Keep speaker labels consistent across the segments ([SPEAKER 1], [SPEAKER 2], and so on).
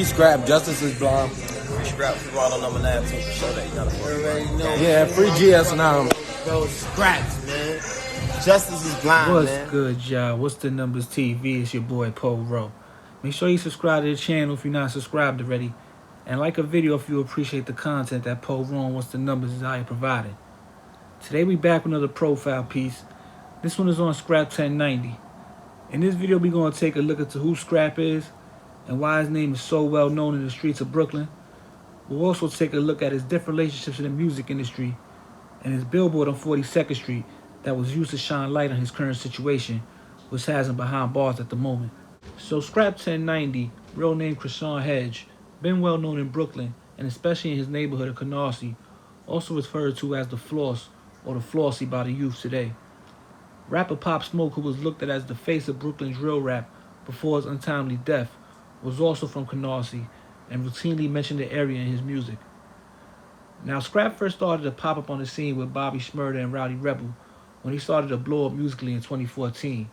[SPEAKER 1] Scrap, Justice is Blind.
[SPEAKER 2] Free Scrap, people all on number 9 too. Show that, you gotta fuck.
[SPEAKER 3] Already know.
[SPEAKER 1] Yeah, free GS9.
[SPEAKER 3] Bro, Scraps, man. Justice is Blind,
[SPEAKER 4] What's
[SPEAKER 3] man.
[SPEAKER 4] good, y'all? What's the numbers TV? It's your boy Poe Rowe. Make sure you subscribe to the channel if you're not subscribed already, and like a video if you appreciate the content that Poe Rowe and What's the Numbers is out here providing. Today we back with another profile piece. This one is on Scrap 1090. In this video we're going to take a look into who Scrap is and why his name is so well known in the streets of Brooklyn. We'll also take a look at his different relationships in the music industry and his billboard on 42nd Street that was used to shine light on his current situation, which has him behind bars at the moment. So Scrap 1090, real name Krishan Hedge, been well known in Brooklyn and especially in his neighborhood of Canarsie, also referred to as the Floss or the Flossy by the youth today. Rapper Pop Smoke, who was looked at as the face of Brooklyn's drill rap before his untimely death, was also from Canarsie and routinely mentioned the area in his music. Now, Scrap first started to pop up on the scene with Bobby Shmurda and Rowdy Rebel when he started to blow up musically in 2014.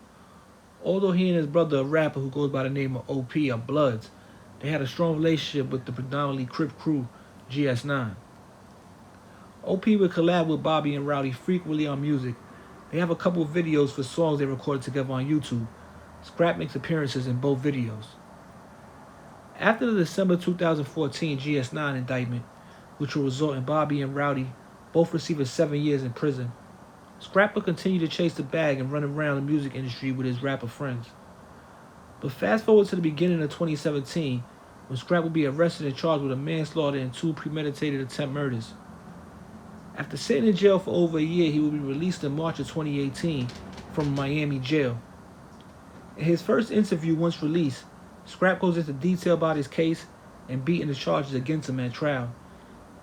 [SPEAKER 4] Although he and his brother, a rapper who goes by the name of OP, are bloods, they had a strong relationship with the predominantly Crip crew, GS9. OP would collab with Bobby and Rowdy frequently on music. They have a couple of videos for songs they recorded together on YouTube. Scrap makes appearances in both videos. After the December 2014 GS9 indictment, which will result in Bobby and Rowdy both receiving 7 years in prison, Scrap would continue to chase the bag and run around the music industry with his rapper friends. But fast forward to the beginning of 2017, when Scrap would be arrested and charged with a manslaughter and 2 premeditated attempt murders. After sitting in jail for over a year, he would be released in March of 2018 from a Miami jail. In his first interview once released, Scrap goes into detail about his case and beating the charges against him at trial.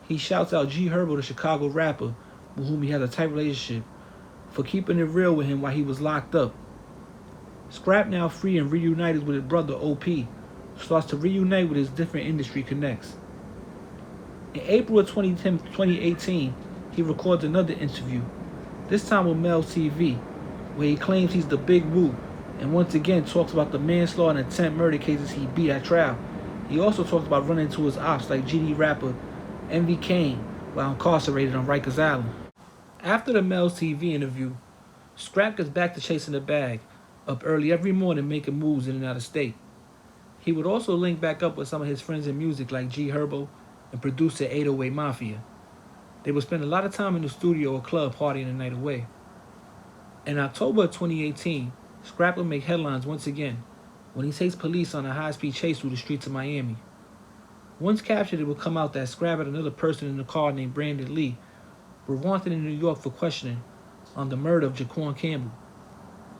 [SPEAKER 4] He shouts out G Herbo, the Chicago rapper, with whom he has a tight relationship, for keeping it real with him while he was locked up. Scrap, now free and reunited with his brother OP, starts to reunite with his different industry connects. In April of 2018, he records another interview, this time with Mel TV, where he claims he's the Big Woo, and once again talks about the manslaughter and attempt murder cases he beat at trial. He also talks about running into his ops like GD rapper MV Kane while incarcerated on Rikers Island. After the Mel TV interview, Scrap gets back to chasing the bag, up early every morning making moves in and out of state. He would also link back up with some of his friends in music like G Herbo and producer 808 Mafia. They would spend a lot of time in the studio or club partying the night away. In October of 2018, Scrap would make headlines once again when he takes police on a high-speed chase through the streets of Miami. Once captured, it would come out that Scrap and another person in the car named Brandon Lee were wanted in New York for questioning on the murder of Jaquan Campbell.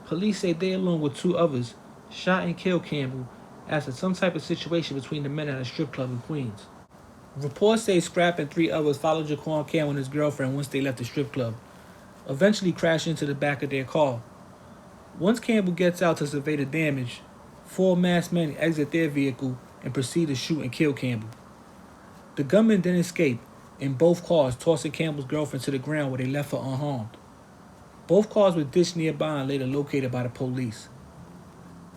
[SPEAKER 4] Police say they, along with 2 others, shot and killed Campbell after some type of situation between the men at a strip club in Queens. Reports say Scrap and 3 others followed Jaquan Campbell and his girlfriend once they left the strip club, eventually crashing into the back of their car. Once Campbell gets out to survey the damage, 4 masked men exit their vehicle and proceed to shoot and kill Campbell. The gunmen then escape in both cars, tossing Campbell's girlfriend to the ground where they left her unharmed. Both cars were ditched nearby and later located by the police.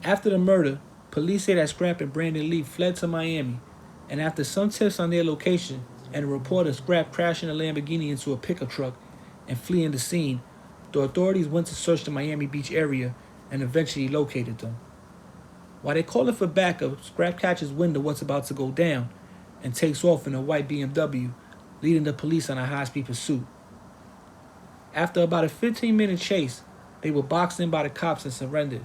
[SPEAKER 4] After the murder, police say that Scrap and Brandon Lee fled to Miami, and after some tips on their location and a report of Scrap crashing a Lamborghini into a pickup truck and fleeing the scene, the authorities went to search the Miami Beach area and eventually located them. While they call it for backup, Scrap catches wind of what's about to go down and takes off in a white BMW, leading the police on a high-speed pursuit. After about a 15-minute chase, they were boxed in by the cops and surrendered.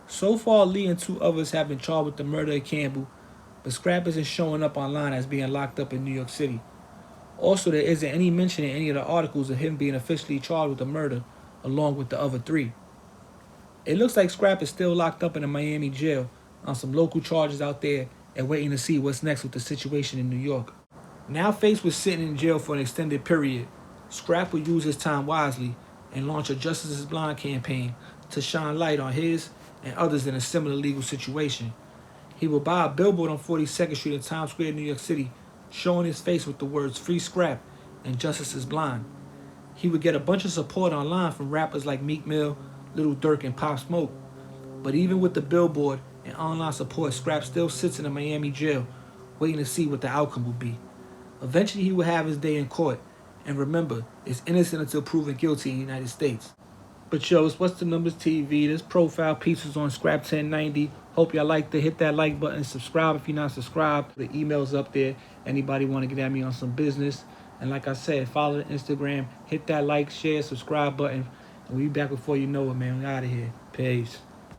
[SPEAKER 4] So far, Lee and 2 others have been charged with the murder of Campbell, but Scrap isn't showing up online as being locked up in New York City. Also, there isn't any mention in any of the articles of him being officially charged with the murder along with the other 3. It looks like Scrap is still locked up in a Miami jail on some local charges out there and waiting to see what's next with the situation in New York. Now faced with sitting in jail for an extended period, Scrap will use his time wisely and launch a Justice is Blind campaign to shine light on his and others in a similar legal situation. He will buy a billboard on 42nd Street in Times Square, New York City, showing his face with the words "Free Scrap" and "Justice is Blind." He would get a bunch of support online from rappers like Meek Mill, Lil Durk, and Pop Smoke. But even with the billboard and online support, Scrap still sits in a Miami jail waiting to see what the outcome will be. Eventually, he will have his day in court. And remember, it's innocent until proven guilty in the United States. But yo, it's What's the Numbers TV. This profile piece is on Scrap 1090. Hope y'all liked it. Hit that like button. Subscribe if you're not subscribed. The email's up there. Anybody want to get at me on some business. And like I said, follow the Instagram. Hit that like, share, subscribe button. And we'll be back before you know it, man. We out of here. Peace.